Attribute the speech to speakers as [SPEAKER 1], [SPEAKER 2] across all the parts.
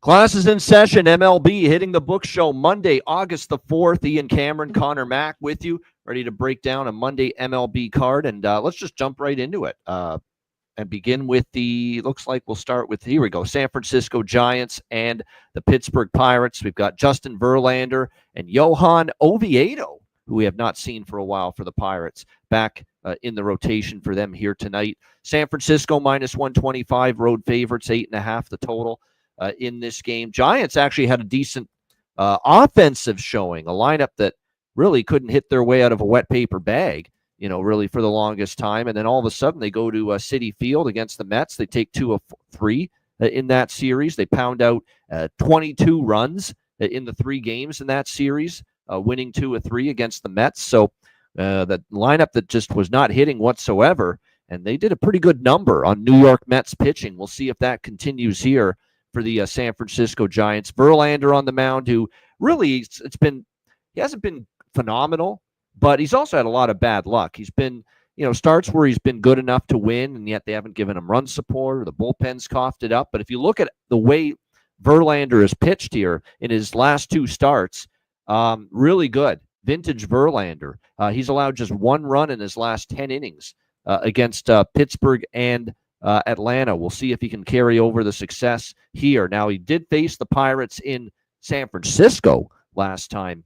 [SPEAKER 1] Class is in session. MLB hitting the book show Monday, August the 4th. Ian Cameron, Connor Mack with you, ready to break down a Monday MLB card. And let's just jump right into it and begin with looks like we'll start with, here we go, San Francisco Giants and the Pittsburgh Pirates. We've got Justin Verlander and Johan Oviedo, who we have not seen for a while for the Pirates, back in the rotation for them here tonight. San Francisco minus 125, road favorites, 8.5 the total. In this game. Giants actually had a decent offensive showing, a lineup that really couldn't hit their way out of a wet paper bag, really for the longest time. And then all of a sudden they go to Citi Field against the Mets. They take 2 of 3 in that series. They pound out 22 runs in the 3 games in that series, winning 2 of 3 against the Mets. So that lineup that just was not hitting whatsoever, and they did a pretty good number on New York Mets pitching. We'll see if that continues here for the San Francisco Giants. Verlander on the mound, who really he hasn't been phenomenal, but he's also had a lot of bad luck. He's been, starts where he's been good enough to win, and yet they haven't given him run support, or the bullpen's coughed it up. But if you look at the way Verlander has pitched here in his last 2 starts, really good. Vintage Verlander. He's allowed just 1 run in his last 10 innings against Pittsburgh and Atlanta. We'll see if he can carry over the success here. Now, he did face the Pirates in San Francisco last time,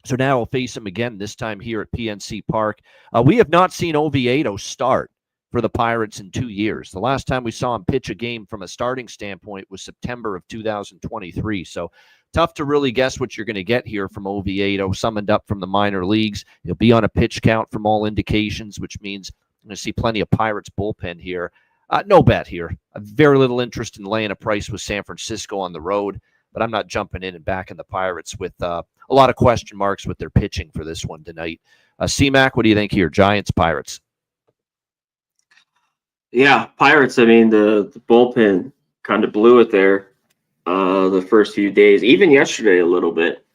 [SPEAKER 1] so now we'll face him again, this time here at PNC Park. We have not seen Oviedo start for the Pirates in 2 years. The last time we saw him pitch a game from a starting standpoint was September of 2023, so tough to really guess what you're going to get here from Oviedo, summoned up from the minor leagues. He'll be on a pitch count from all indications, which means I'm going to see plenty of Pirates bullpen here. No bet here. Very little interest in laying a price with San Francisco on the road, but I'm not jumping in and backing the Pirates with a lot of question marks with their pitching for this one tonight. C-Mac, what do you think here? Giants, Pirates?
[SPEAKER 2] Yeah, Pirates, the bullpen kind of blew it there the first few days, even yesterday a little bit,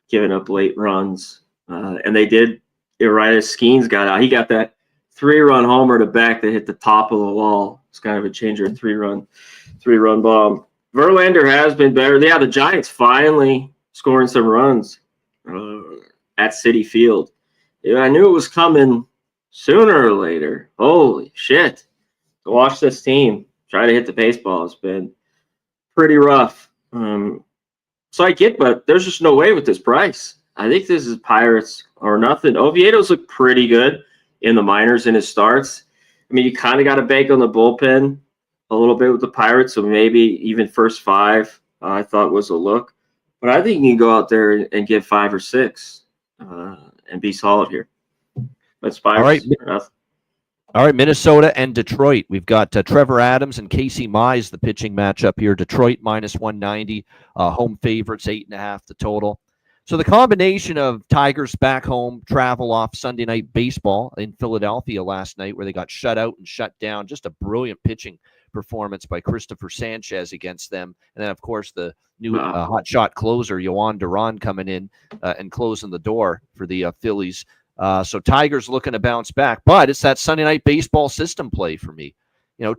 [SPEAKER 2] giving up late runs. And they did it right as Skeens got out. He got that 3-run homer to back that hit the top of the wall. It's kind of a changer, 3-run bomb. Verlander has been better. Yeah, the Giants finally scoring some runs at Citi Field. Yeah, I knew it was coming sooner or later. Holy shit. To watch this team try to hit the baseball has been pretty rough. So I get, but there's just no way with this price. I think this is Pirates or nothing. Oviedo's look pretty good in the minors in his starts. You kind of got to bank on the bullpen a little bit with the Pirates, so maybe even first 5 I thought was a look. But I think you can go out there and get 5 or 6 and be solid here. That's Pirates.
[SPEAKER 1] All right, Minnesota and Detroit. We've got Trevor Adams and Casey Mize, the pitching matchup here. Detroit minus 190, home favorites, 8.5 the total. So the combination of Tigers back home, travel off Sunday night baseball in Philadelphia last night, where they got shut out and shut down, just a brilliant pitching performance by Christopher Sanchez against them. And then, of course, the new hot shot closer, Yoan Duran, coming in and closing the door for the Phillies. So Tigers looking to bounce back. But it's that Sunday night baseball system play for me.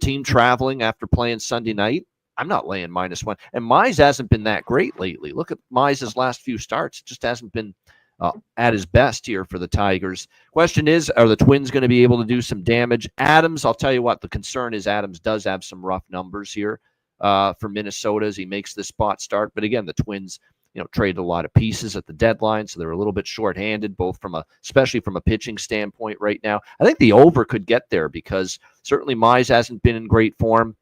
[SPEAKER 1] Team traveling after playing Sunday night. I'm not laying -1. And Mize hasn't been that great lately. Look at Mize's last few starts. It just hasn't been at his best here for the Tigers. Question is, are the Twins going to be able to do some damage? Adams, I'll tell you what, the concern is Adams does have some rough numbers here for Minnesota as he makes this spot start. But again, the Twins, traded a lot of pieces at the deadline, so they're a little bit shorthanded, especially from a pitching standpoint right now. I think the over could get there because certainly Mize hasn't been in great form.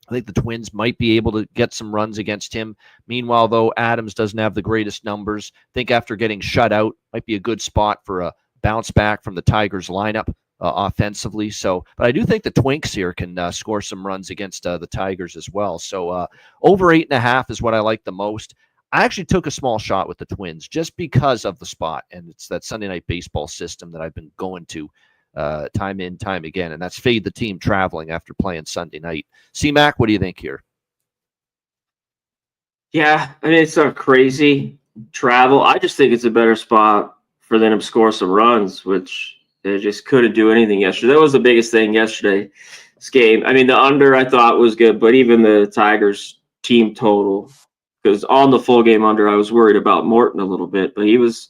[SPEAKER 1] I think the Twins might be able to get some runs against him. Meanwhile, though, Adams doesn't have the greatest numbers. I think after getting shut out, might be a good spot for a bounce back from the Tigers lineup offensively. But I do think the Twinks here can score some runs against the Tigers as well. So over 8.5 is what I like the most. I actually took a small shot with the Twins just because of the spot, and it's that Sunday night baseball system that I've been going to time in, time again, and that's fade the team traveling after playing Sunday night. C-Mac, what do you think here?
[SPEAKER 2] Yeah, it's not crazy travel. I just think it's a better spot for them to score some runs, which they just couldn't do anything yesterday. That was the biggest thing yesterday's game. The under I thought was good, but even the Tigers team total. Because on the full game under, I was worried about Morton a little bit, but he was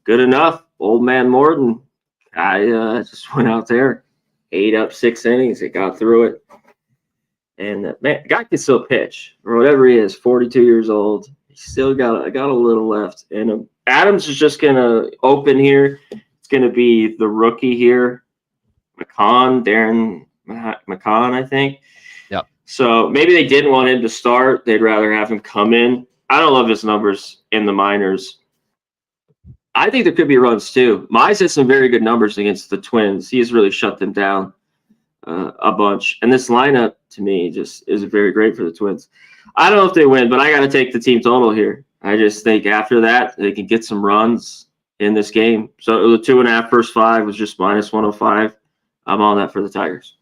[SPEAKER 2] good enough. Old man Morton, I just went out there, ate up 6 innings. It got through it. And man, the guy can still pitch, or whatever he is, 42 years old. He's still got a little left. And Adams is just going to open here. It's going to be the rookie here, Darren McCann, I think.
[SPEAKER 1] Yep.
[SPEAKER 2] So maybe they didn't want him to start. They'd rather have him come in. I don't love his numbers in the minors. I think there could be runs too. Mize has some very good numbers against the Twins. He has really shut them down a bunch. And this lineup, to me, just is very great for the Twins. I don't know if they win, but I got to take the team total here. I just think after that, they can get some runs in this game. So the 2.5 first 5 was just -105. I'm on that for the Tigers.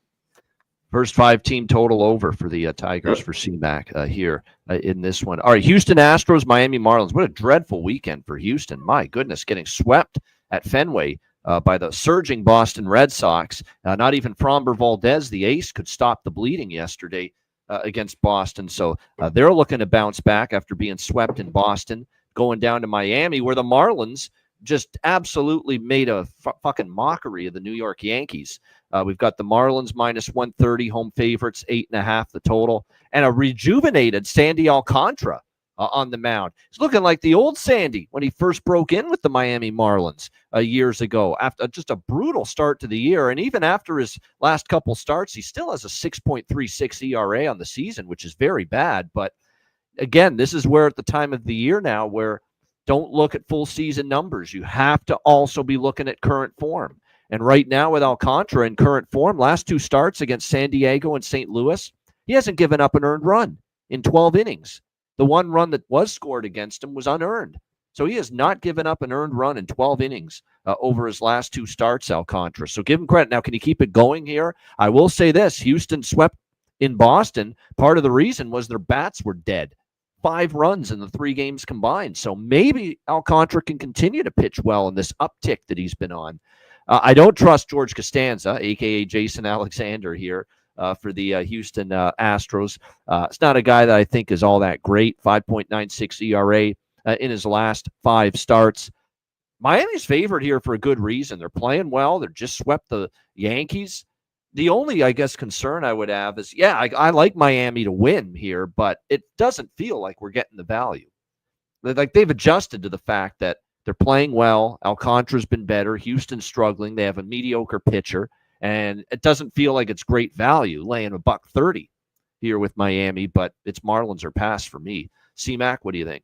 [SPEAKER 1] First 5 team total over for the Tigers for CMAC here in this one. All right, Houston Astros, Miami Marlins. What a dreadful weekend for Houston. My goodness, getting swept at Fenway by the surging Boston Red Sox. Not even Framber Valdez, the ace, could stop the bleeding yesterday against Boston. So they're looking to bounce back after being swept in Boston, going down to Miami, where the Marlins just absolutely made a fucking mockery of the New York Yankees. We've got the Marlins -130 home favorites, 8.5 the total, and a rejuvenated Sandy Alcantara on the mound. He's looking like the old Sandy when he first broke in with the Miami Marlins years ago after just a brutal start to the year. And even after his last couple starts, he still has a 6.36 ERA on the season, which is very bad. But again, this is where at the time of the year now where don't look at full season numbers. You have to also be looking at current form. And right now with Alcantara in current form, last 2 starts against San Diego and St. Louis, he hasn't given up an earned run in 12 innings. The one run that was scored against him was unearned. So he has not given up an earned run in 12 innings over his last 2 starts, Alcantara. So give him credit. Now, can he keep it going here? I will say this. Houston swept in Boston. Part of the reason was their bats were dead. 5 runs in the 3 games combined. So maybe Alcantara can continue to pitch well in this uptick that he's been on. I don't trust George Costanza, a.k.a. Jason Alexander here for the Houston Astros. It's not a guy that I think is all that great, 5.96 ERA in his last 5 starts. Miami's favored here for a good reason. They're playing well. They're just swept the Yankees. The only, I guess, concern I would have is, I like Miami to win here, but it doesn't feel like we're getting the value. Like they've adjusted to the fact that they're playing well. Alcantara's been better. Houston's struggling. They have a mediocre pitcher, and it doesn't feel like it's great value laying $130 here with Miami, but it's Marlins or pass for me. CMAC, what do you think?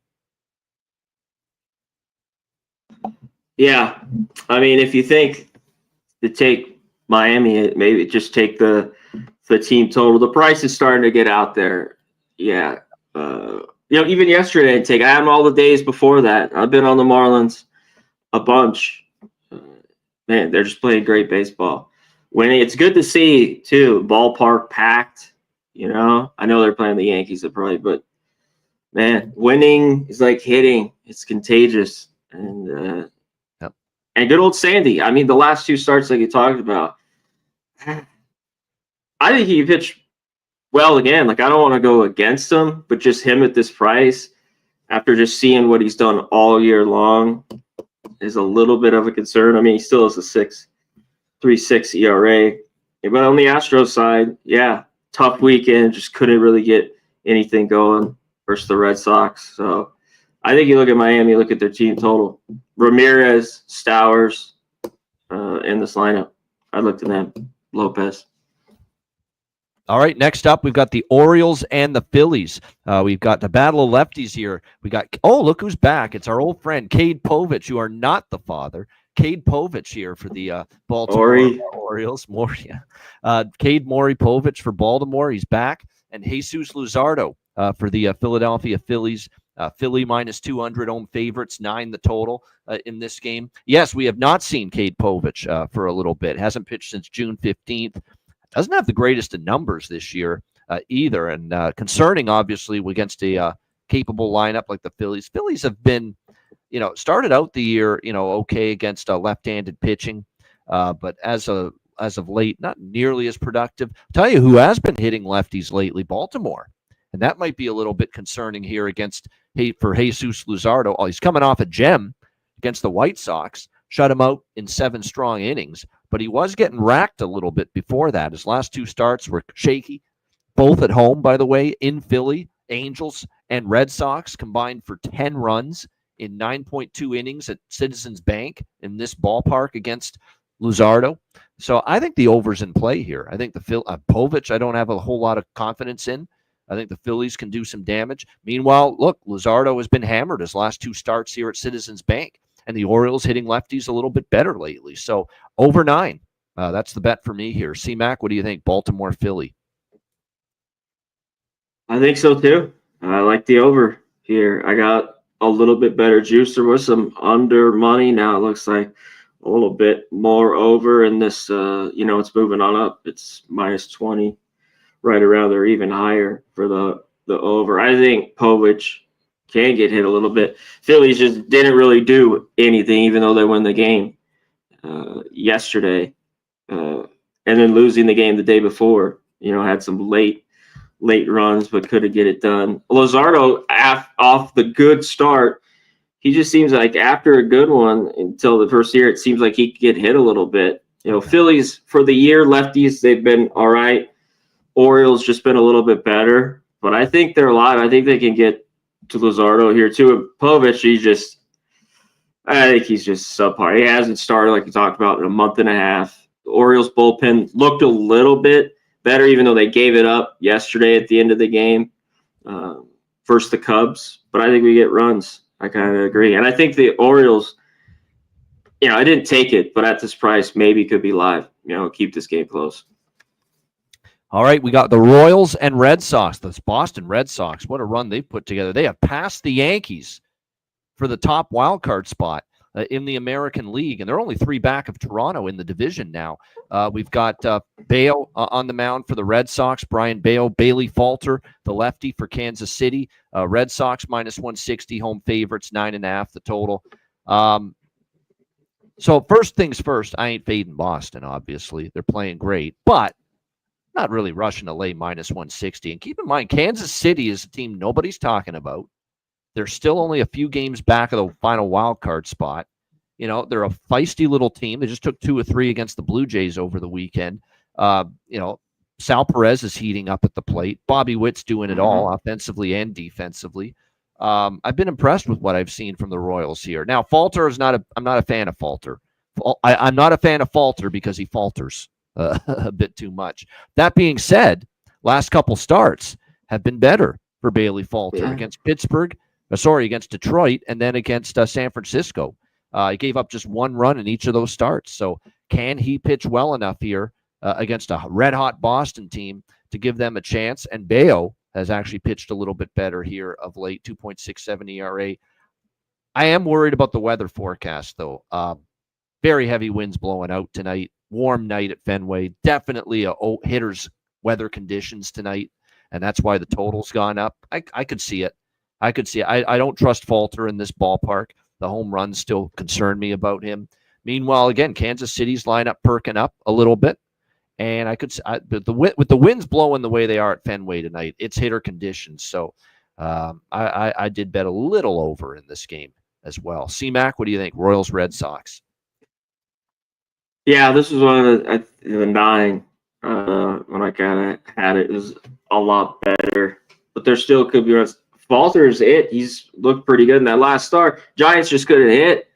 [SPEAKER 2] Yeah, I mean, if you think to take Miami, maybe just take the team total. The price is starting to get out there. Yeah. Even yesterday, I had them all the days before that. I've been on the Marlins a bunch. Man, they're just playing great baseball. It's good to see, too, ballpark packed. I know they're playing the Yankees, but, man, winning is like hitting. It's contagious. And and good old Sandy. I mean, the last 2 starts like you talked about, I think he pitched well again. Like, I don't want to go against him, but just him at this price, after just seeing what he's done all year long, is a little bit of a concern. I mean, he still has a 6.36 ERA. But on the Astros side, tough weekend. Just couldn't really get anything going versus the Red Sox. So I think you look at Miami, look at their team total. Ramirez, Stowers in this lineup. I looked at them. Lopez.
[SPEAKER 1] All right, next up, we've got the Orioles and the Phillies. We've got the battle of lefties here. We got, look who's back. It's our old friend, Cade Povich, you are not the father. Cade Povich here for the Baltimore Orioles. Cade Maury Povich for Baltimore. He's back. And Jesus Luzardo for the Philadelphia Phillies. Philly -200 home favorites, 9 the total in this game. Yes, we have not seen Cade Povich for a little bit. Hasn't pitched since June 15th. Doesn't have the greatest of numbers this year either. And concerning, obviously, against a capable lineup like the Phillies. Phillies have been, started out the year, okay against left-handed pitching. But as of late, not nearly as productive. I'll tell you who has been hitting lefties lately, Baltimore. And that might be a little bit concerning here for Jesus Luzardo. Oh, he's coming off a gem against the White Sox, shut him out in 7 strong innings, but he was getting racked a little bit before that. His last 2 starts were shaky, both at home, by the way, in Philly. Angels and Red Sox combined for 10 runs in 9.2 innings at Citizens Bank in this ballpark against Luzardo. So I think the over's in play here. I think the Povich, I don't have a whole lot of confidence in. I think the Phillies can do some damage. Meanwhile, look, Luzardo has been hammered his last 2 starts here at Citizens Bank, and the Orioles hitting lefties a little bit better lately. So over 9. That's the bet for me here. C-Mac, what do you think? Baltimore, Philly.
[SPEAKER 2] I think so too. I like the over here. I got a little bit better juice. There was some under money. Now it looks like a little bit more over, and this, it's moving on up. It's -20, right around there, even higher for the over. I think Povich can get hit a little bit. Phillies just didn't really do anything, even though they won the game yesterday, and then losing the game the day before. Had some late runs, but couldn't get it done. Luzardo, off the good start, he just seems like after a good one until the first year, it seems like he could get hit a little bit. Phillies for the year, lefties, they've been all right. Orioles just been a little bit better, but I think they're alive. I think they can get to Luzardo here too. And Povich, I think he's just subpar. He hasn't started, like we talked about, in a month and a half. The Orioles bullpen looked a little bit better, even though they gave it up yesterday at the end of the game versus the Cubs. But I think we get runs. I kind of agree. And I think the Orioles, I didn't take it, but at this price, maybe could be live. Keep this game close.
[SPEAKER 1] All right, we got the Royals and Red Sox. The Boston Red Sox, what a run they've put together. They have passed the Yankees for the top wild card spot in the American League, and they're only 3 back of Toronto in the division now. We've got Bale on the mound for the Red Sox, Brian Bale, Bailey Falter, the lefty for Kansas City. Red Sox -160, home favorites, 9.5 the total. So first things first, I ain't fading Boston, obviously. They're playing great, but not really rushing to lay -160. And keep in mind, Kansas City is a team nobody's talking about. They're still only a few games back of the final wild card spot. They're a feisty little team. They just took 2 or 3 against the Blue Jays over the weekend. Sal Perez is heating up at the plate. Bobby Witt's doing it all, offensively and defensively. I've been impressed with what I've seen from the Royals here. Now, Falter is I'm not a fan of Falter. I'm not a fan of Falter because he falters a bit too much. That being said, last couple starts have been better for Bailey Falter against Pittsburgh. Against Detroit, and then against San Francisco. He gave up just 1 run in each of those starts. So can he pitch well enough here against a red-hot Boston team to give them a chance? And Bayo has actually pitched a little bit better here of late, 2.67 ERA. I am worried about the weather forecast, though. Very heavy winds blowing out tonight. Warm night at Fenway. Definitely hitter's weather conditions tonight, and that's why the total's gone up. I could see it. I don't trust Falter in this ballpark. The home runs still concern me about him. Meanwhile, again, Kansas City's lineup perking up a little bit, and with the winds blowing the way they are at Fenway tonight, it's hitter conditions. So I did bet a little over in this game as well. C-Mac, what do you think? Royals, Red Sox.
[SPEAKER 2] Yeah, this was one of the 9 when I kind of had it. It was a lot better, but there still could be runs. Falter's he's looked pretty good in that last start. Giants just couldn't hit.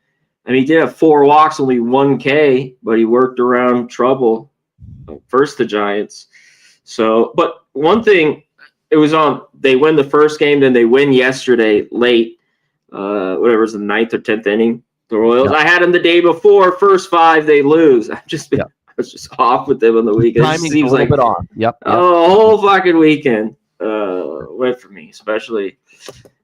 [SPEAKER 2] I mean, he did have 4 walks, only 1 K, but he worked around trouble first the Giants. So, but one thing, it was they win the first game, then they win yesterday late, whatever it was the 9th or 10th inning, the Royals. Yep. I had them the day before, first 5 they lose. I was just off with them on the weekend.
[SPEAKER 1] Timing seems like a bit off. Yep.
[SPEAKER 2] A whole fucking weekend went for me, especially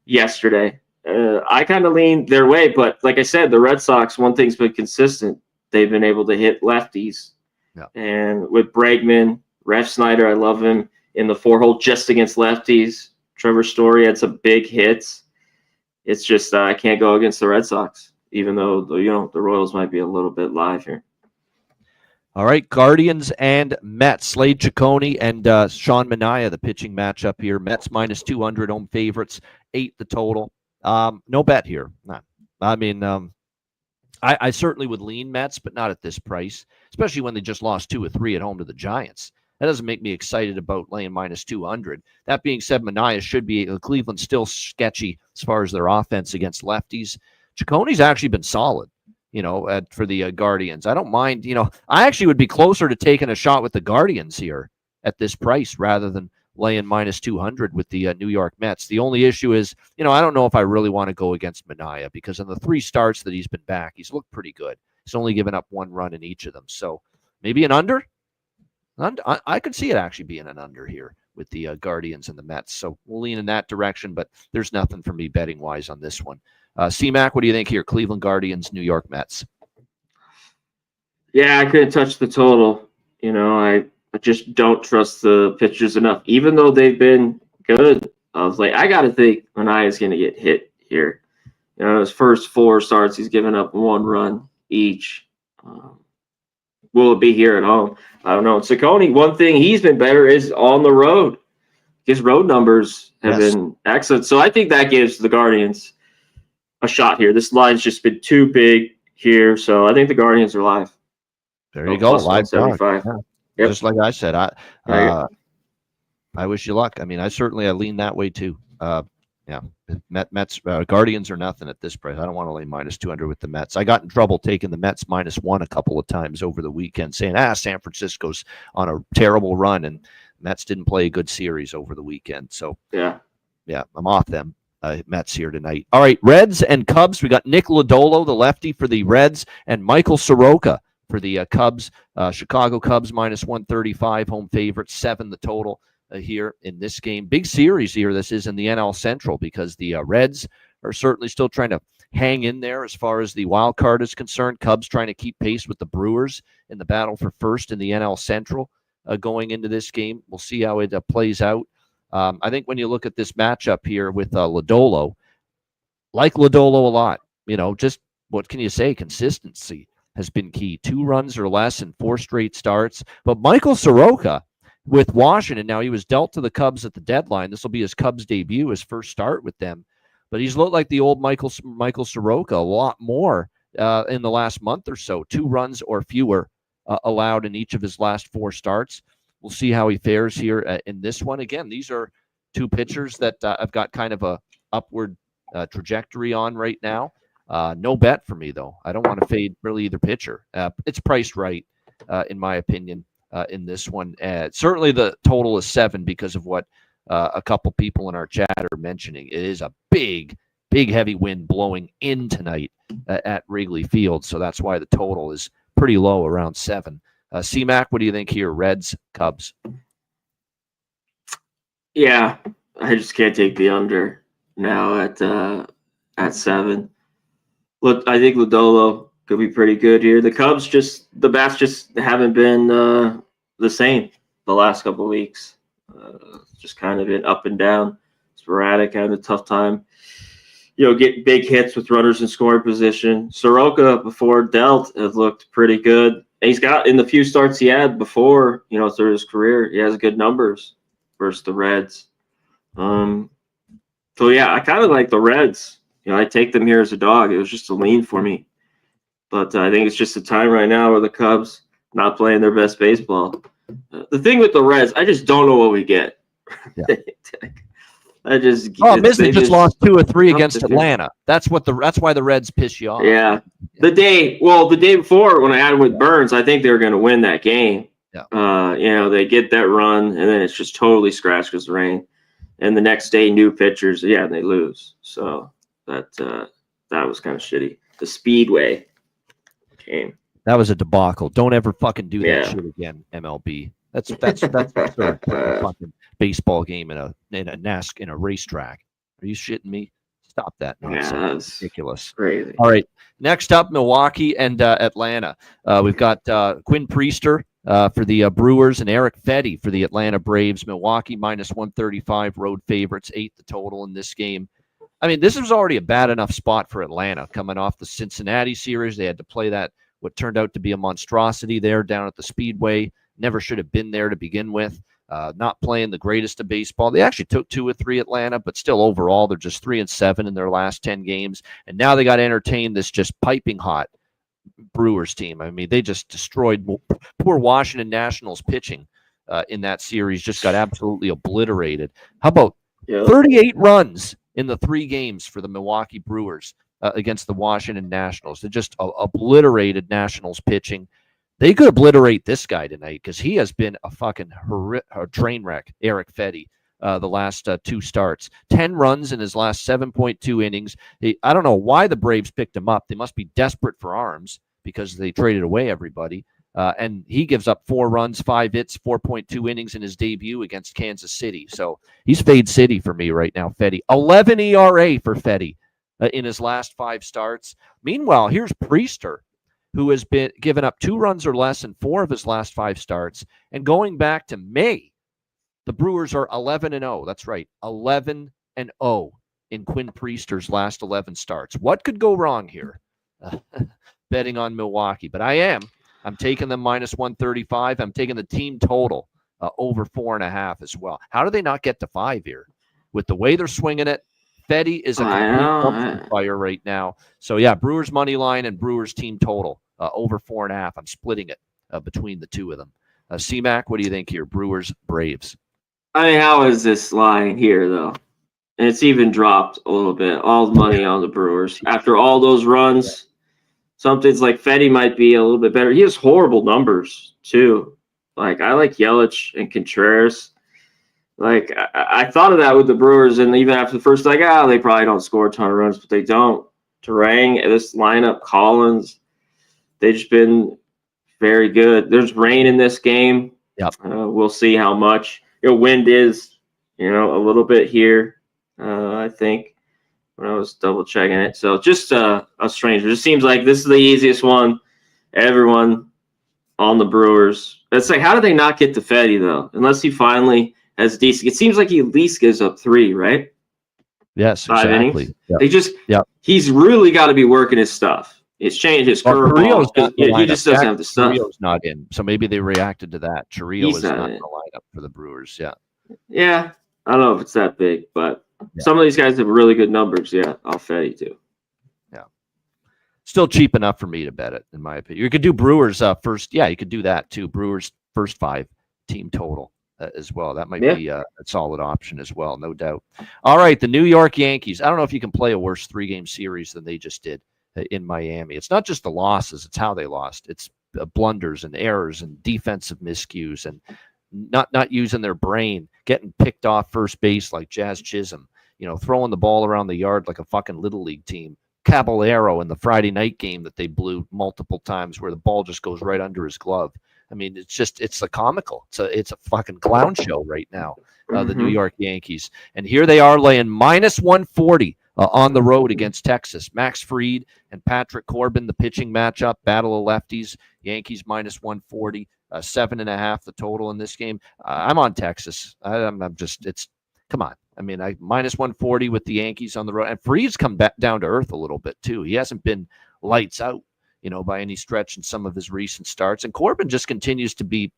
[SPEAKER 2] yesterday. I kind of leaned their way, but like I said, the Red Sox, one thing's been consistent. They've been able to hit lefties. Yeah. And with Bregman, Ref Snyder, I love him in the 4-hole just against lefties. Trevor Story had some big hits. It's just I can't go against the Red Sox, even though the Royals might be a little bit live here.
[SPEAKER 1] All right, Guardians and Mets. Slade Ciccone and Sean Manaea, the pitching matchup here. Mets minus 200, home favorites, 8 the total. No bet here. Nah. I mean, I certainly would lean Mets, but not at this price, especially when they just lost 2 or 3 at home to the Giants. That doesn't make me excited about laying minus 200. That being said, Manaea should be Cleveland's still sketchy as far as their offense against lefties. Ciccone's actually been solid, for the Guardians. I don't mind, I actually would be closer to taking a shot with the Guardians here at this price rather than laying minus 200 with the New York Mets. The only issue is, I don't know if I really want to go against Manaea because in the 3 starts that he's been back, he's looked pretty good. He's only given up 1 run in each of them. So maybe an under? I could see it actually being an under here with the Guardians and the Mets. So we'll lean in that direction, but there's nothing for me betting-wise on this one. C-Mac, what do you think here? Cleveland Guardians, New York Mets.
[SPEAKER 2] Yeah, I couldn't touch the total. I just don't trust the pitchers enough, even though they've been good. I was like, I got to think Manaea's going to get hit here. His first 4 starts, he's given up 1 run each. Will it be here at home? I don't know. Ciccone, one thing he's been better is on the road. His road numbers have been excellent. So I think that gives the Guardians a shot here. This line's just been too big here. So I think the Guardians are live.
[SPEAKER 1] There you go. Live
[SPEAKER 2] 75.
[SPEAKER 1] Yeah.
[SPEAKER 2] Yep.
[SPEAKER 1] Just like I said, I wish you luck. I mean, I lean that way too. Mets, Guardians are nothing at this price. I don't want to lay minus 200 with the Mets. I got in trouble taking the Mets minus 1 a couple of times over the weekend, saying, San Francisco's on a terrible run, and Mets didn't play a good series over the weekend. So yeah, I'm off them. Mets here tonight. All right, Reds and Cubs. We got Nick Lodolo, the lefty, for the Reds, and Michael Soroka for the Cubs. Chicago Cubs minus 135, home favorite, 7 the total here in this game. Big series here this is in the NL Central because the Reds are certainly still trying to hang in there as far as the wild card is concerned. Cubs trying to keep pace with the Brewers in the battle for first in the NL Central going into this game. We'll see how it plays out. I think when you look at this matchup here with Lodolo, like Lodolo a lot, just what can you say? Consistency has been key. 2 runs or less in 4 straight starts. But Michael Soroka with Washington, now he was dealt to the Cubs at the deadline. This will be his Cubs debut, his first start with them. But he's looked like the old Michael Soroka a lot more in the last month or so. 2 runs or fewer allowed in each of his last 4 starts. We'll see how he fares here in this one. Again, these are 2 pitchers that have got kind of a upward trajectory on right now. No bet for me, though. I don't want to fade really either pitcher. It's priced right, in my opinion, in this one. Certainly the total is 7 because of what a couple people in our chat are mentioning. It is a big, heavy wind blowing in tonight at Wrigley Field, so that's why the total is pretty low, around 7. C-Mac, what do you think here? Reds, Cubs?
[SPEAKER 2] Yeah, I just can't take the under now at 7. Look, I think Lodolo could be pretty good here. The Cubs the bats just haven't been the same the last couple of weeks. Just kind of been up and down, sporadic, having a tough time. Get big hits with runners in scoring position. Soroka, before dealt, has looked pretty good. And he's got, in the few starts he had before, through his career, he has good numbers versus the Reds. So, yeah, I kind of like the Reds. I take them here as a dog. It was just a lean for me. But I think it's just a time right now where the Cubs not playing their best baseball. The thing with the Reds, I just don't know what we get.
[SPEAKER 1] Yeah.
[SPEAKER 2] They just
[SPEAKER 1] lost 2 or 3 against Atlanta. That's why the Reds piss you off.
[SPEAKER 2] Yeah. The day before when I had him with Burns, I think they were going to win that game.
[SPEAKER 1] Yeah.
[SPEAKER 2] They get that run and then it's just totally scratched because of rain. And the next day, new pitchers, they lose. So that was kind of shitty. The Speedway game.
[SPEAKER 1] That was a debacle. Don't ever fucking do that shit again, MLB. That's sort of a fucking baseball game in a racetrack. Are you shitting me? Stop that nonsense.
[SPEAKER 2] Yeah, that's
[SPEAKER 1] ridiculous.
[SPEAKER 2] Crazy.
[SPEAKER 1] All right. Next up, Milwaukee and Atlanta. We've got Quinn Priester for the Brewers and Eric Fetty for the Atlanta Braves. Milwaukee minus 135, road favorites, 8 the total in this game. I mean, this was already a bad enough spot for Atlanta coming off the Cincinnati series. They had to play that what turned out to be a monstrosity there down at the Speedway. Never should have been there to begin with. Not playing the greatest of baseball. They actually took 2 or 3 Atlanta, but still overall they're just 3-7 in their last 10 games. And now they got to entertain this just piping hot Brewers team. I mean, they just destroyed poor Washington Nationals pitching in that series. Just got absolutely obliterated. How about 38 runs in the 3 games for the Milwaukee Brewers against the Washington Nationals? They just obliterated Nationals pitching. They could obliterate this guy tonight because he has been a fucking train wreck, Eric Fetty, the last 2 starts. 10 runs in his last 7.2 innings. I don't know why the Braves picked him up. They must be desperate for arms because they traded away everybody. And he gives up 4 runs, 5 hits, 4.2 innings in his debut against Kansas City. So he's fade city for me right now, Fetty. 11 ERA for Fetty in his last 5 starts. Meanwhile, here's Priester, who has been given up 2 runs or less in 4 of his last 5 starts. And going back to May, the Brewers are 11-0. That's right, 11-0 in Quinn Priester's last 11 starts. What could go wrong here? Betting on Milwaukee. But I'm taking them minus 135. I'm taking the team total over 4.5 as well. How do they not get to 5 here? With the way they're swinging it, Fetty is a complete fire right now. So, yeah, Brewers money line and Brewers team total over 4.5. I'm splitting it between the 2 of them. C-Mac, what do you think here? Brewers, Braves.
[SPEAKER 2] I mean, how is this line here, though? And it's even dropped a little bit. All the money on the Brewers. After all those runs, something's like Fetty might be a little bit better. He has horrible numbers, too. Like, I like Yelich and Contreras. Like, I thought of that with the Brewers, and even after the first, like, they probably don't score a ton of runs, but they don't. Terang, this lineup, Collins, they've just been very good. There's rain in this game.
[SPEAKER 1] Yep.
[SPEAKER 2] We'll see how much. Wind is, a little bit here, I think, when I was double checking it. So just a stranger. It just seems like this is the easiest one. Everyone on the Brewers. It's like, how do they not get to Fetty, though? Unless he finally has decent. It seems like he at least gives up 3, right?
[SPEAKER 1] Yes,
[SPEAKER 2] 5
[SPEAKER 1] exactly.
[SPEAKER 2] innings.
[SPEAKER 1] Yep.
[SPEAKER 2] They just, he's really got to be working his stuff. It's changed his curveball. He just doesn't have the stuff.
[SPEAKER 1] Chiriot's not in, so maybe they reacted to that. Chiriot is not in the lineup for the Brewers. Yeah.
[SPEAKER 2] Yeah, I don't know if it's that big, but some of these guys have really good numbers. Yeah, I'll Fetty too.
[SPEAKER 1] Yeah. Still cheap enough for me to bet it, in my opinion. You could do Brewers first. Yeah, you could do that too. Brewers first 5 team total as well. That might be a solid option as well, no doubt. All right, the New York Yankees. I don't know if you can play a worse 3-game series than they just did in Miami. It's not just the losses, it's how they lost. It's blunders and errors and defensive miscues and not using their brain, getting picked off first base like Jazz Chisholm, throwing the ball around the yard like a fucking Little League team. Caballero in the Friday night game that they blew multiple times where the ball just goes right under his glove. I mean, it's a comical. It's a fucking clown show right now, the New York Yankees. And here they are laying minus 140 on the road against Texas. Max Fried and Patrick Corbin, the pitching matchup, battle of lefties. Yankees minus 140, 7.5 the total in this game. I'm on Texas. Come on. I mean, minus 140 with the Yankees on the road. And Fried's come back down to earth a little bit, too. He hasn't been lights out, by any stretch in some of his recent starts. And Corbin just continues to be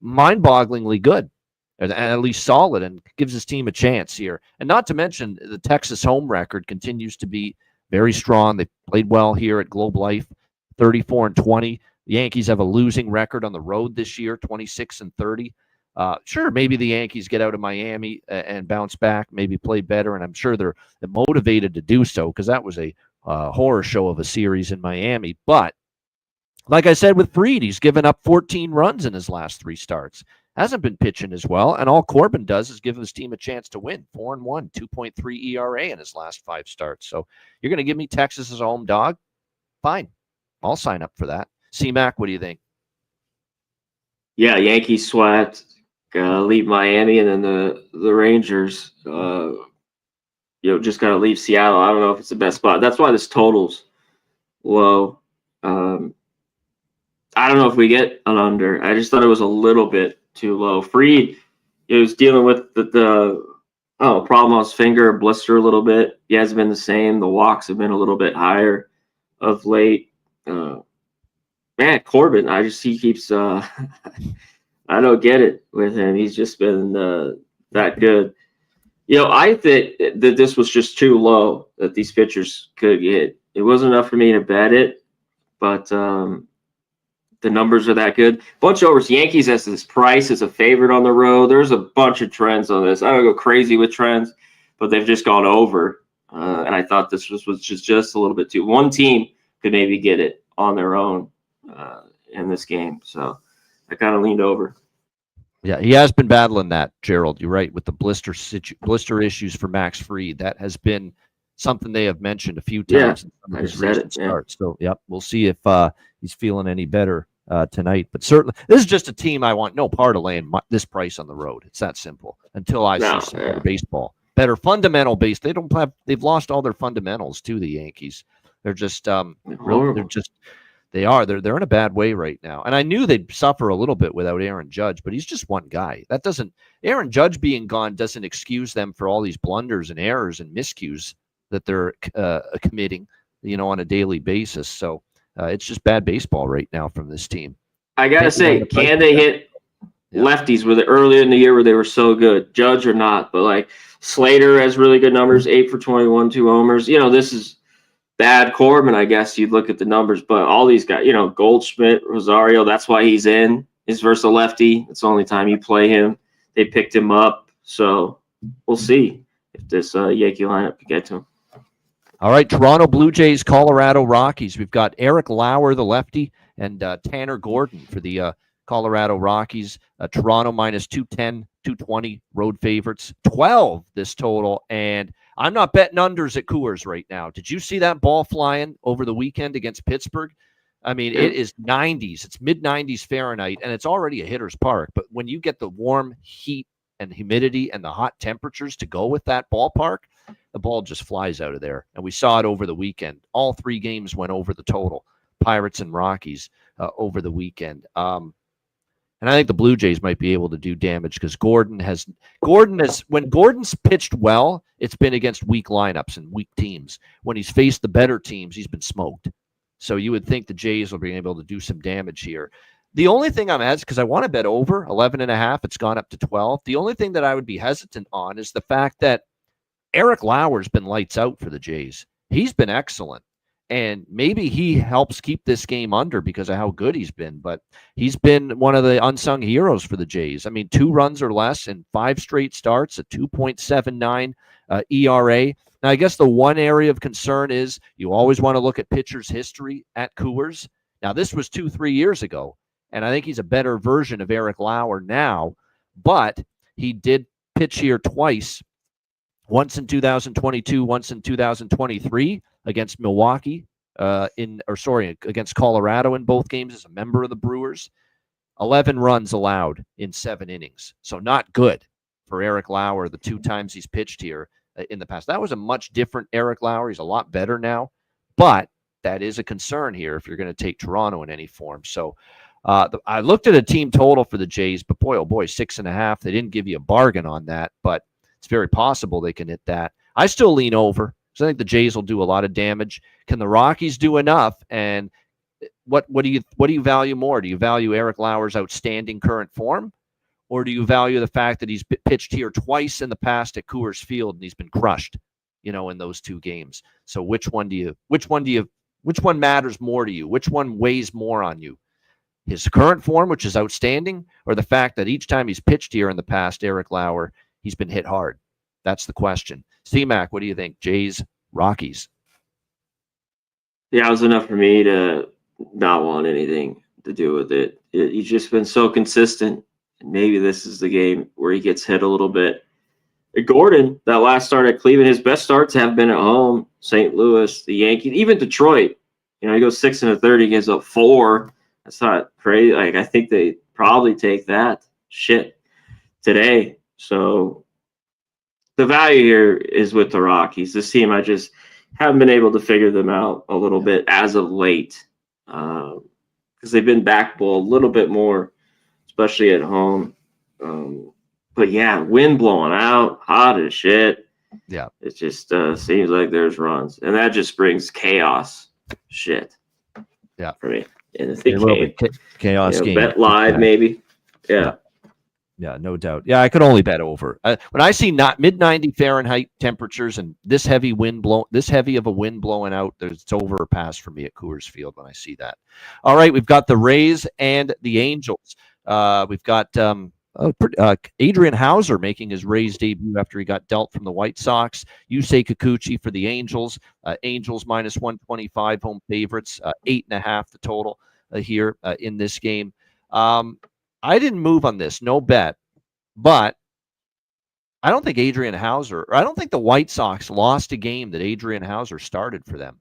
[SPEAKER 1] mind-bogglingly good, and at least solid, and gives his team a chance here. And not to mention, the Texas home record continues to be very strong. They played well here at Globe Life, 34-20. The Yankees have a losing record on the road this year, 26-30. Sure, maybe the Yankees get out of Miami and bounce back, maybe play better, and I'm sure they're motivated to do so because that was a horror show of a series in Miami. But like I said with Fried, he's given up 14 runs in his last 3 starts. Hasn't been pitching as well, and all Corbin does is give his team a chance to win. 4-1, 2.3 ERA in his last 5 starts. So you're going to give me Texas as a home dog? Fine. I'll sign up for that. C-Mac, what do you think?
[SPEAKER 2] Yeah, Yankees swept. Leave Miami, and then the Rangers, just got to leave Seattle. I don't know if it's the best spot. That's why this total's low. I don't know if we get an under. I just thought it was a little bit too low. Fried, he was dealing with the problem on his finger, blister a little bit. He hasn't been the same. The walks have been a little bit higher of late. man, Corbin, he keeps I don't get it with him. He's just been that good. I think that this was just too low that these pitchers could get. It wasn't enough for me to bet it, but the numbers are that good. Bunch of overs. Yankees as this price is a favorite on the road. There's a bunch of trends on this. I don't go crazy with trends, but they've just gone over. And I thought this was just a little bit too. One team could maybe get it on their own in this game. So I kind of leaned over.
[SPEAKER 1] Yeah, he has been battling that, Gerald. You're right, with the blister issues for Max Fried. That has been something they have mentioned a few times in some of his recent starts. So, yep, we'll see if he's feeling any better tonight. But certainly, this is just a team I want no part of laying this price on the road. It's that simple. Until I see some better baseball, better fundamental base. They've lost all their fundamentals to the Yankees. They're just they're in a bad way right now. And I knew they'd suffer a little bit without Aaron Judge, but he's just one guy. Aaron Judge being gone doesn't excuse them for all these blunders and errors and miscues that they're committing, on a daily basis. So it's just bad baseball right now from this team.
[SPEAKER 2] I got to say, can they hit lefties earlier in the year where they were so good, Judge or not? But like Slater has really good numbers, 8 for 21, 2 homers. This is bad Corbin, I guess you'd look at the numbers, but all these guys, Goldschmidt, Rosario, that's why he's in. He's versus a lefty. It's the only time you play him. They picked him up. So we'll see if this Yankee lineup can get to him.
[SPEAKER 1] All right, Toronto Blue Jays, Colorado Rockies. We've got Eric Lauer, the lefty, and Tanner Gordon for the Colorado Rockies. Toronto minus 210, 220, road favorites. 12 this total, and I'm not betting unders at Coors right now. Did you see that ball flying over the weekend against Pittsburgh? I mean, it is 90s. It's mid-90s Fahrenheit, and it's already a hitter's park. But when you get the warm heat and humidity and the hot temperatures to go with that ballpark, the ball just flies out of there. And we saw it over the weekend. All 3 games went over the total, Pirates and Rockies, over the weekend. And I think the Blue Jays might be able to do damage because when Gordon's pitched well, it's been against weak lineups and weak teams. When he's faced the better teams, he's been smoked. So you would think the Jays will be able to do some damage here. The only thing I'm hesitant, because I want to bet over 11.5, it's gone up to 12. The only thing that I would be hesitant on is the fact that Eric Lauer's been lights out for the Jays. He's been excellent. And maybe he helps keep this game under because of how good he's been. But he's been one of the unsung heroes for the Jays. I mean, 2 runs or less in 5 straight starts, a 2.79 ERA. Now, I guess the one area of concern is you always want to look at pitchers' history at Coors. Now, this was 2-3 years ago, and I think he's a better version of Eric Lauer now. But he did pitch here twice, once in 2022, once in 2023. Against Milwaukee, against Colorado in both games as a member of the Brewers. 11 runs allowed in 7 innings. So not good for Eric Lauer the 2 times he's pitched here in the past. That was a much different Eric Lauer. He's a lot better now. But that is a concern here if you're going to take Toronto in any form. So I looked at a team total for the Jays, but boy, oh boy, 6.5. They didn't give you a bargain on that, but it's very possible they can hit that. I still lean over. So I think the Jays will do a lot of damage. Can the Rockies do enough? And what do you value more? Do you value Eric Lauer's outstanding current form, or do you value the fact that he's pitched here twice in the past at Coors Field and he's been crushed, in those 2 games? So which one matters more to you? Which one weighs more on you? His current form, which is outstanding, or the fact that each time he's pitched here in the past, Eric Lauer, he's been hit hard? That's the question. C-Mac, what do you think? Jays, Rockies?
[SPEAKER 2] Yeah, it was enough for me to not want anything to do with it. He's just been so consistent. Maybe this is the game where he gets hit a little bit. Gordon, that last start at Cleveland, his best starts have been at home. St. Louis, the Yankees, even Detroit. He goes 6 1/3, he gives up 4. That's not crazy. Like, I think they probably take that shit today. So the value here is with the Rockies. This team, I just haven't been able to figure them out a little bit as of late because they've been backball a little bit more, especially at home. But yeah, wind blowing out, hot as shit.
[SPEAKER 1] Yeah,
[SPEAKER 2] it just seems like there's runs, and that just brings chaos. Shit.
[SPEAKER 1] Yeah,
[SPEAKER 2] for me. in a thick
[SPEAKER 1] A little
[SPEAKER 2] game.
[SPEAKER 1] bit chaos game.
[SPEAKER 2] Bet live maybe. Yeah.
[SPEAKER 1] Yeah, no doubt. Yeah, I could only bet over. When I see not mid 90 Fahrenheit temperatures and this heavy of a wind blowing out, it's over or pass for me at Coors Field when I see that. All right, we've got the Rays and the Angels. We've got Adrian Hauser making his Rays debut after he got dealt from the White Sox. Yusei Kikuchi for the Angels. Angels minus 125 home favorites, 8.5 the total here in this game. I didn't move on this, no bet, but I don't think I don't think the White Sox lost a game that Adrian Hauser started for them.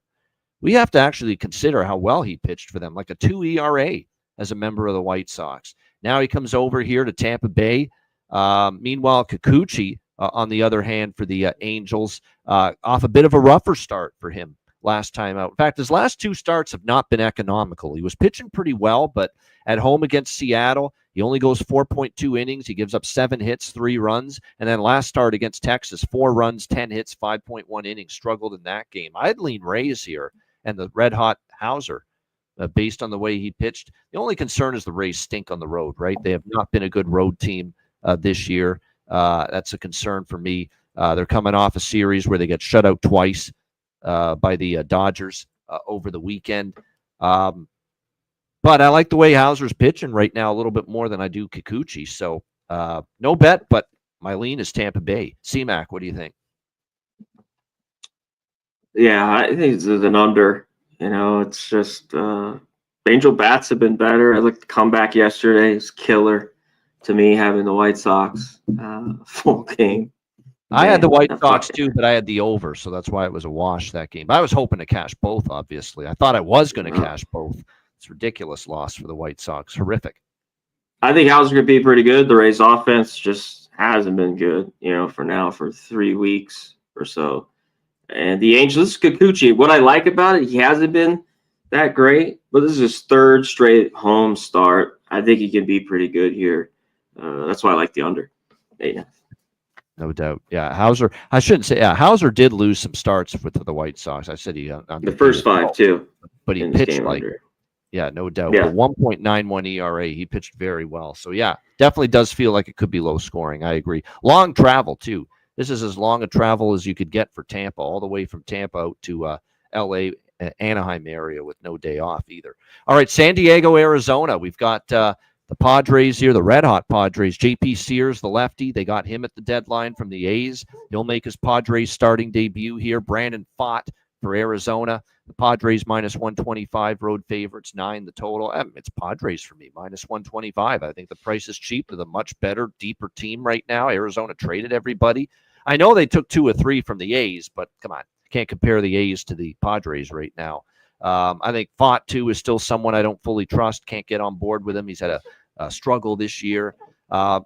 [SPEAKER 1] We have to actually consider how well he pitched for them, like a 2 ERA as a member of the White Sox. Now he comes over here to Tampa Bay. Meanwhile, Kikuchi, on the other hand, for the Angels, off a bit of a rougher start for him last time out. In fact, his last 2 starts have not been economical. He was pitching pretty well, but at home against Seattle, he only goes 4.2 innings. He gives up 7 hits, 3 runs. And then last start against Texas, 4 runs, 10 hits, 5.1 innings. Struggled in that game. I'd lean Rays here and the red-hot Hauser based on the way he pitched. The only concern is the Rays stink on the road, right? They have not been a good road team this year. That's a concern for me. They're coming off a series where they get shut out twice by the Dodgers over the weekend. But I like the way Hauser's pitching right now a little bit more than I do Kikuchi. So no bet, but my lean is Tampa Bay. C-Mac, what do you think?
[SPEAKER 2] Yeah, I think it's an under. It's just Angel bats have been better. I looked at the comeback yesterday. It's killer to me having the White Sox full game.
[SPEAKER 1] I had the White Sox too, but I had the over, so that's why it was a wash that game. I was hoping to cash both, obviously. I thought I was going to cash both. It's a ridiculous loss for the White Sox. Horrific.
[SPEAKER 2] I think Hauser could be pretty good. The Rays offense just hasn't been good, for 3 weeks or so. And the Angels, Kikuchi, what I like about it, he hasn't been that great, but this is his 3rd straight home start. I think he can be pretty good here. That's why I like the under. Yeah.
[SPEAKER 1] No doubt. Yeah, Hauser. I shouldn't say. Yeah, Hauser did lose some starts with the White Sox. I said he
[SPEAKER 2] the first 5 too,
[SPEAKER 1] but he pitched like under. Yeah, no doubt. Yeah. 1.91 ERA. He pitched very well. So yeah, definitely does feel like it could be low scoring. I agree. Long travel too. This is as long a travel as you could get for Tampa, all the way from Tampa out to L.A. Anaheim area with no day off either. All right, San Diego, Arizona. We've got the Padres here, the red-hot Padres. J.P. Sears, the lefty. They got him at the deadline from the A's. He'll make his Padres starting debut here. Brandon Pfaadt for Arizona. The Padres minus 125, road favorites, 9 the total. It's Padres for me, minus 125. I think the price is cheap. They're the much better, deeper team right now. Arizona traded everybody. I know they took 2 or 3 from the A's, but come on. Can't compare the A's to the Padres right now. I think Pfaadt, too, is still someone I don't fully trust. Can't get on board with him. He's had a struggle this year.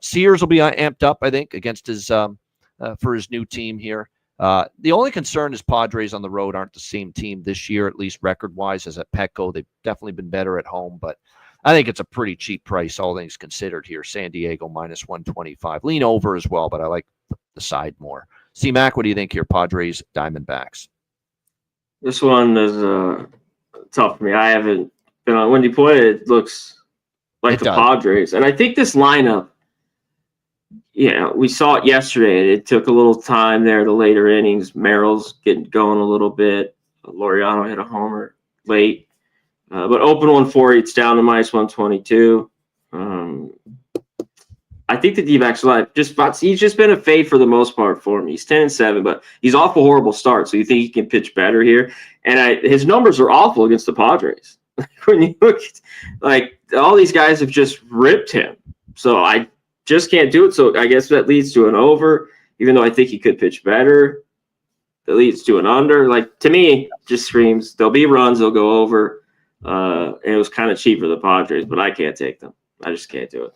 [SPEAKER 1] Sears will be amped up, I think, against his for his new team here. The only concern is Padres on the road aren't the same team this year, at least record-wise, as at Petco. They've definitely been better at home, but I think it's a pretty cheap price, all things considered here. San Diego minus 125. Lean over as well, but I like the side more. C-Mac, what do you think here, Padres, Diamondbacks?
[SPEAKER 2] This one is tough for me. I haven't been on. When you play it, looks like the Padres. And I think this lineup, we saw it yesterday. It took a little time there, the later innings. Merrill's getting going a little bit. Laureano hit a homer late. But open 140, it's down to minus 122. I think the D-backs he's just been a fade for the most part for me. He's 10-7, but he's off a horrible start. So you think he can pitch better here? And his numbers are awful against the Padres. When you look, all these guys have just ripped him. So I just can't do it. So I guess that leads to an over, even though I think he could pitch better. That leads to an under. To me, just screams there'll be runs, they'll go over. And it was kind of cheap for the Padres, but I can't take them. I just can't do it.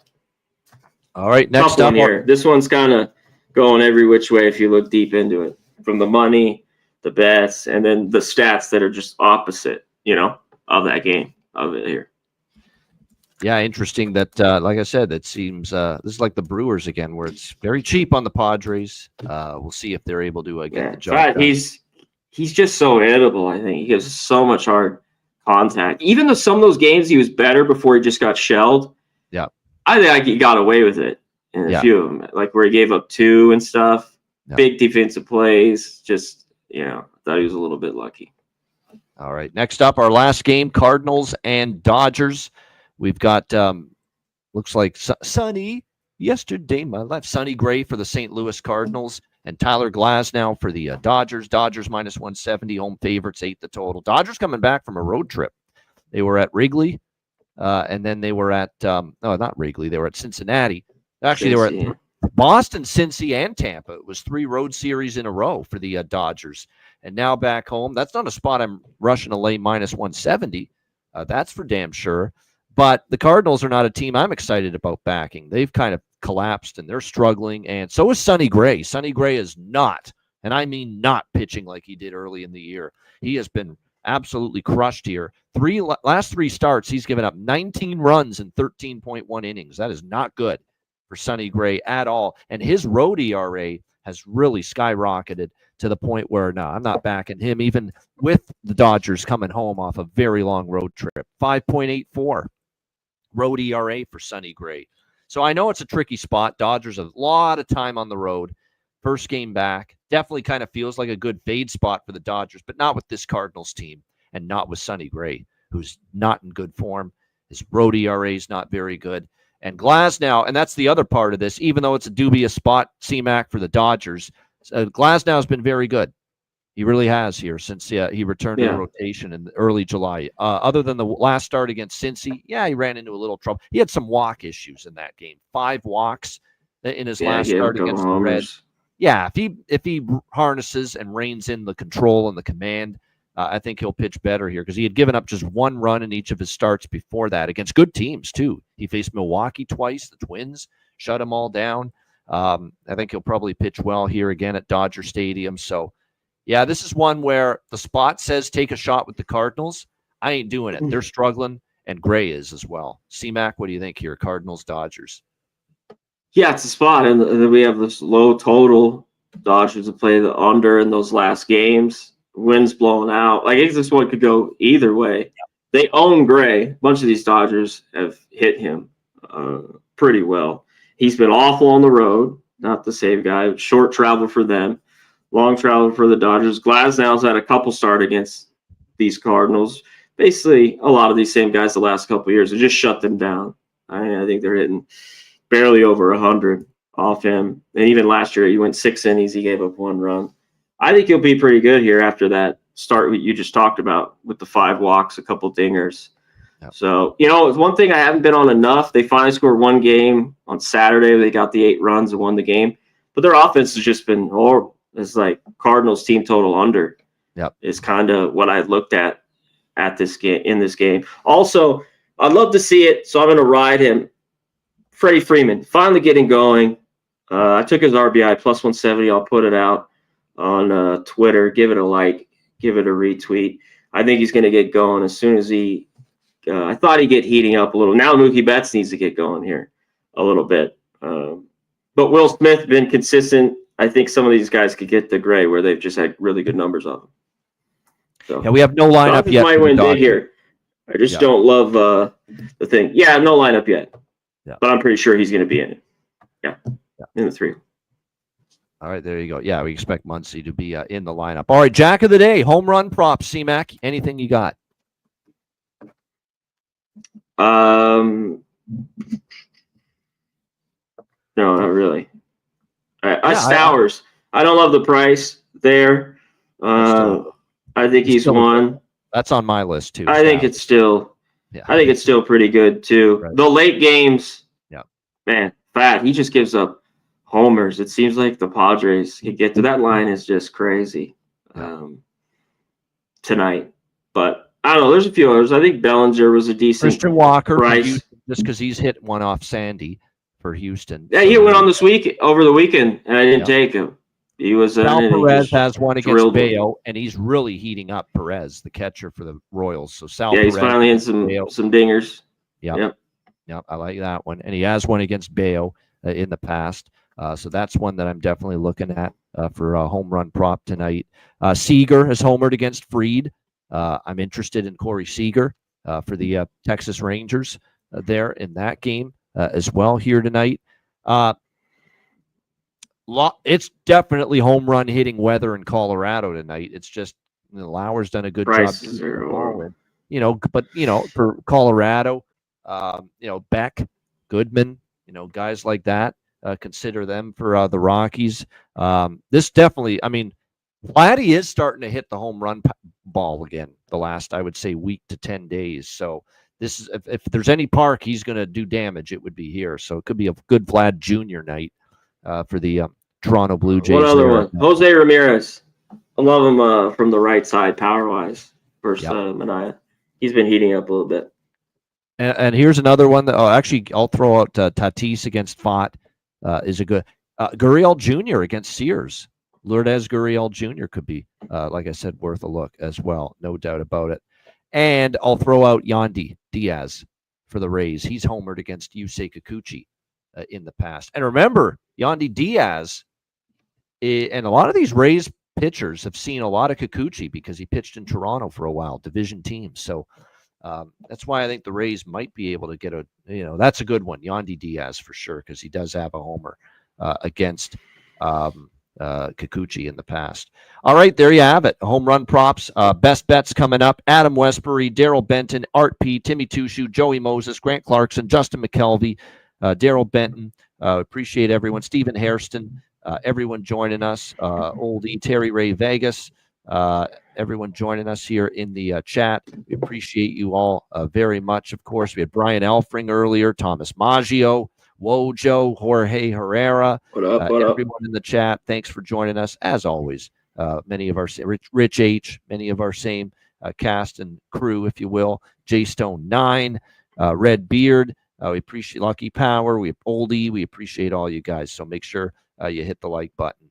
[SPEAKER 1] All right, next up
[SPEAKER 2] here. This one's kind of going every which way if you look deep into it. From the money, the bets, and then the stats that are just opposite, of that game, of it here.
[SPEAKER 1] Yeah, interesting that, like I said, that seems this is like the Brewers again, where it's very cheap on the Padres. We'll see if they're able to get the job done.
[SPEAKER 2] He's just so hittable, I think. He gives so much hard contact. Even though some of those games he was better before he just got shelled.
[SPEAKER 1] Yeah.
[SPEAKER 2] I think he got away with it in a few of them, like where he gave up 2 and stuff. Yeah. Big defensive plays. Just, I thought he was a little bit lucky.
[SPEAKER 1] All right. Next up, our last game, Cardinals and Dodgers. We've got, looks like Sonny, yesterday, my life. Sonny Gray for the St. Louis Cardinals and Tyler Glasnow for the Dodgers. Dodgers minus 170, home favorites, 8 the total. Dodgers coming back from a road trip. They were at Wrigley, and then they were at, no, not Wrigley. They were at Cincinnati. Actually, they were at Boston, Cincy, and Tampa. It was 3 road series in a row for the Dodgers. And now back home. That's not a spot I'm rushing to lay minus 170. That's for damn sure. But the Cardinals are not a team I'm excited about backing. They've kind of collapsed, and they're struggling, and so is Sonny Gray. Sonny Gray is not, and I mean not, pitching like he did early in the year. He has been absolutely crushed here. Last 3 starts, he's given up 19 runs in 13.1 innings. That is not good for Sonny Gray at all, and his road ERA has really skyrocketed to the point where, no, I'm not backing him, even with the Dodgers coming home off a very long road trip. 5.84 road ERA for Sonny Gray. So I know it's a tricky spot. Dodgers a lot of time on the road. First game back. Definitely kind of feels like a good fade spot for the Dodgers, but not with this Cardinals team and not with Sonny Gray, who's not in good form. His road ERA is not very good. And Glasnow, and that's the other part of this, even though it's a dubious spot, CMAC, for the Dodgers, Glasnow has been very good. He really has here since he returned to the rotation in early July. Other than the last start against Cincy, he ran into a little trouble. He had some walk issues in that game. 5 walks in his last start against the Reds. Yeah, if he harnesses and reins in the control and the command, I think he'll pitch better here because he had given up just 1 run in each of his starts before that against good teams too. He faced Milwaukee twice, the Twins, shut them all down. I think he'll probably pitch well here again at Dodger Stadium. So, yeah, this is one where the spot says take a shot with the Cardinals. I ain't doing it. They're struggling, and Gray is as well. CMAC, what do you think here? Cardinals, Dodgers.
[SPEAKER 2] Yeah, it's a spot, and then we have this low total. Dodgers to play the under in those last games. Wind's blowing out. I guess this one could go either way. Yeah. They own Gray. A bunch of these Dodgers have hit him pretty well. He's been awful on the road. Not the same guy. Short travel for them. Long travel for the Dodgers. Glasnow's had a couple start against these Cardinals. Basically, a lot of these same guys the last couple of years have just shut them down. I think they're hitting barely over 100 off him. And even last year, he went 6 innings. He gave up 1 run. I think he'll be pretty good here after that start you just talked about with the 5 walks, a couple dingers. Yep. So, it's one thing I haven't been on enough. They finally scored 1 game on Saturday. They got the 8 runs and won the game. But their offense has just been horrible. It's like Cardinals team total under.
[SPEAKER 1] Yep.
[SPEAKER 2] Is kind of what I looked at this game in this game. Also, I'd love to see it, so I'm going to ride him. Freddie Freeman finally getting going. I took his RBI plus 170. I'll put it out on Twitter. Give it a like. Give it a retweet. I think he's going to get going as soon as he. I thought he'd get heating up a little. Now Mookie Betts needs to get going here a little bit. But Will Smith been consistent. I think some of these guys could get the Gray where they've just had really good numbers of him. So,
[SPEAKER 1] yeah, we have no lineup yet.
[SPEAKER 2] Might win big here. I just don't love the thing. Yeah, no lineup yet. Yeah. But I'm pretty sure he's going to be in it. Yeah. In the 3.
[SPEAKER 1] All right, there you go. Yeah, we expect Muncy to be in the lineup. All right, Jack of the day, home run props, CMAC. Anything you got?
[SPEAKER 2] No, not really. Stowers. I don't love the price there. I think he's one.
[SPEAKER 1] That's on my list too.
[SPEAKER 2] I think it's still. Yeah. I think it's still pretty good too. Right. The late games. Yeah. Man, Fat. He just gives up homers. It seems like the Padres can get to that line is just crazy tonight. But I don't know. There's a few others. I think Bellinger was a decent.
[SPEAKER 1] Christian Walker,
[SPEAKER 2] price.
[SPEAKER 1] Just because he's hit one off Sandy for Houston.
[SPEAKER 2] Yeah, he went on this week over the weekend, and I didn't take him. He was.
[SPEAKER 1] Sal Perez has one against Bayo, and he's really heating up. Perez, the catcher for the Royals. So Sal.
[SPEAKER 2] Yeah, he's
[SPEAKER 1] Perez
[SPEAKER 2] finally in some dingers.
[SPEAKER 1] Yep, I like that one, and he has one against Bayo in the past. So that's one that I'm definitely looking at for a home run prop tonight. Seager has homered against Fried. I'm interested in Corey Seager for the Texas Rangers there in that game as well here tonight. It's definitely home run hitting weather in Colorado tonight. It's just Lauer's done a good
[SPEAKER 2] Prices
[SPEAKER 1] job.
[SPEAKER 2] are horrible.
[SPEAKER 1] But for Colorado, Beck, Goodman, guys like that, consider them for the Rockies. This definitely, I mean, Vladdy is starting to hit the home run ball again the last, I would say, week to 10 days. So this is, if there's any park he's going to do damage, it would be here. So it could be a good Vlad Jr. night for the Toronto Blue Jays.
[SPEAKER 2] What other one? Jose Ramirez. I love him from the right side, power-wise, versus Manaea. He's been heating up a little bit.
[SPEAKER 1] And here's another one that actually I'll throw out Tatis against Fott is a good Gurriel Jr. against Sears. Lourdes Gurriel Jr. could be, like I said, worth a look as well. No doubt about it. And I'll throw out Yandy Diaz for the Rays. He's homered against Yusei Kikuchi in the past. And remember, Yandy Diaz, and a lot of these Rays pitchers have seen a lot of Kikuchi because he pitched in Toronto for a while, division team. So that's why I think the Rays might be able to get that's a good one, Yandy Diaz for sure, because he does have a homer against Kikuchi in the past. All right, there you have it. Home run props, best bets coming up. Adam Westbury, Daryl Benton, Art P, Timmy Tushu, Joey Moses, Grant Clarkson, Justin McKelvey, Daryl Benton. Appreciate everyone. Stephen Hairston, everyone joining us. Oldie, Terry Ray Vegas, everyone joining us here in the chat. We appreciate you all very much. Of course, we had Brian Elfring earlier, Thomas Maggio, Wojo, Jorge Herrera,
[SPEAKER 2] What up?
[SPEAKER 1] Everyone in the chat. Thanks for joining us. As always, many of our Rich H, many of our same cast and crew, if you will. J Stone 9, Red Beard. We appreciate Lucky Power. We have Oldie. We appreciate all you guys. So make sure you hit the like button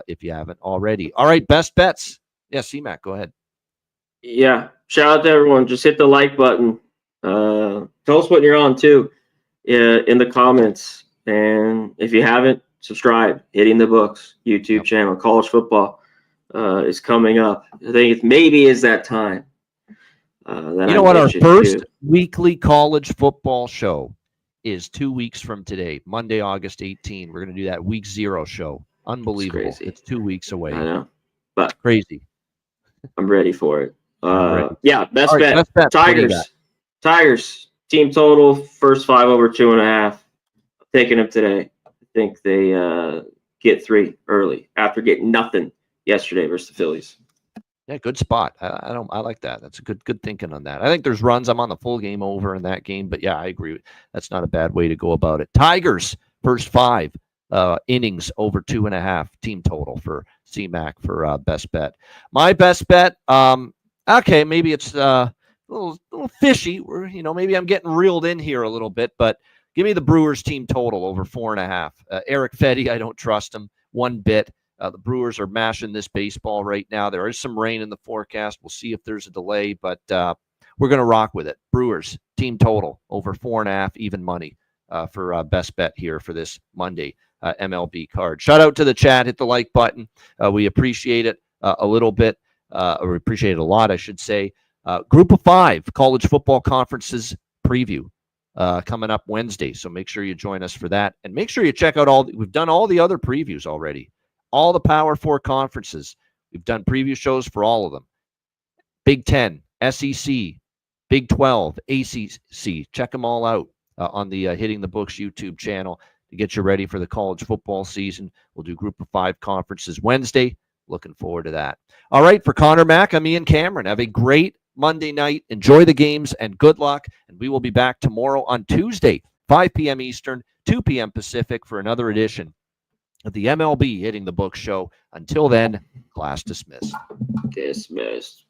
[SPEAKER 1] if you haven't already. All right, best bets. Yeah, C-Mac, go ahead.
[SPEAKER 2] Yeah, shout out to everyone. Just hit the like button. Tell us what you're on too in the comments. And if you haven't, subscribe. Hitting the Books YouTube channel. College football is coming up. I think maybe is that time.
[SPEAKER 1] Our first weekly college football show is 2 weeks from today, Monday, August 18. We're going to do that week 0 show. Unbelievable. It's 2 weeks away.
[SPEAKER 2] I know, but
[SPEAKER 1] crazy.
[SPEAKER 2] I'm ready for it. Yeah, best
[SPEAKER 1] right,
[SPEAKER 2] bet.
[SPEAKER 1] Best bet.
[SPEAKER 2] Tigers team total first 5 over 2.5. I'm taking them today. I think they get 3 early after getting nothing yesterday versus the Phillies.
[SPEAKER 1] Yeah, good spot. I like that. That's a good thinking on that. I think there's runs. I'm on the full game over in that game, but yeah, I agree. That's not a bad way to go about it. Tigers first 5 innings over 2.5 team total for C-Mac for best bet. My best bet. Okay, maybe it's a little fishy. Maybe I'm getting reeled in here a little bit, but give me the Brewers team total over 4.5. Eric Fetty, I don't trust him one bit. The Brewers are mashing this baseball right now. There is some rain in the forecast. We'll see if there's a delay, but we're going to rock with it. Brewers team total over 4.5 even money for best bet here for this Monday MLB card. Shout out to the chat. Hit the like button. We appreciate it a little bit, or we appreciate it a lot, I should say. Group of 5 college football conferences preview coming up Wednesday. So make sure you join us for that, and make sure you check out we've done all the other previews already. All the Power 4 conferences. We've done preview shows for all of them. Big 10, SEC, Big 12, ACC. Check them all out on the Hitting the Books YouTube channel to get you ready for the college football season. We'll do Group of 5 conferences Wednesday. Looking forward to that. All right, for Connor Mack, I'm Ian Cameron. Have a great Monday night. Enjoy the games and good luck. And we will be back tomorrow on Tuesday, 5 p.m. Eastern, 2 p.m. Pacific for another edition of the MLB Hitting the Books show. Until then, class dismissed.
[SPEAKER 2] Dismissed.